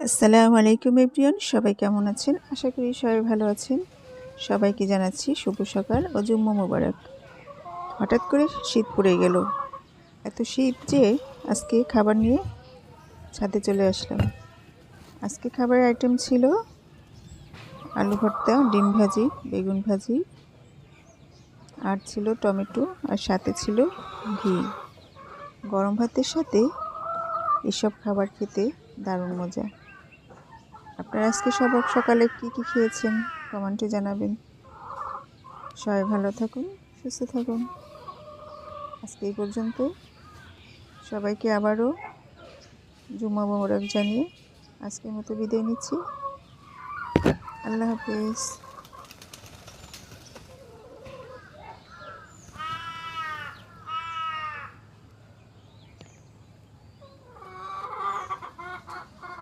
আসসালামু আলাইকুম এভরিওয়ান, সবাই কেমন আছেন? আশা করি সবাই ভালো আছেন। সবাইকে জানাচ্ছি শুভ সকাল ও জুম্মা মোবারক। হঠাৎ করে শীত পড়ে গেল, এত শীত যে আজকে খাবার নিয়ে ছাদে চলে আসলাম। আজকে খাবারের আইটেম ছিল আলু ভর্তা, ডিম ভাজি, বেগুন ভাজি, আর ছিল টমেটো, আর সাথে ছিল ঘি। গরম ভাতের সাথে এসব খাবার খেতে দারুণ মজা। আপনারা আজকে সকালে কি খেয়েছেন কমেন্টে জানাবেন। সবাই ভালো থাকুন, সুস্থ থাকুন। আজকে এই পর্যন্ত। সবাইকে আবারও জুম্মা মোবারক জানিয়ে আজকের মতো বিদায় নিচ্ছি। আল্লাহ হাফেজ।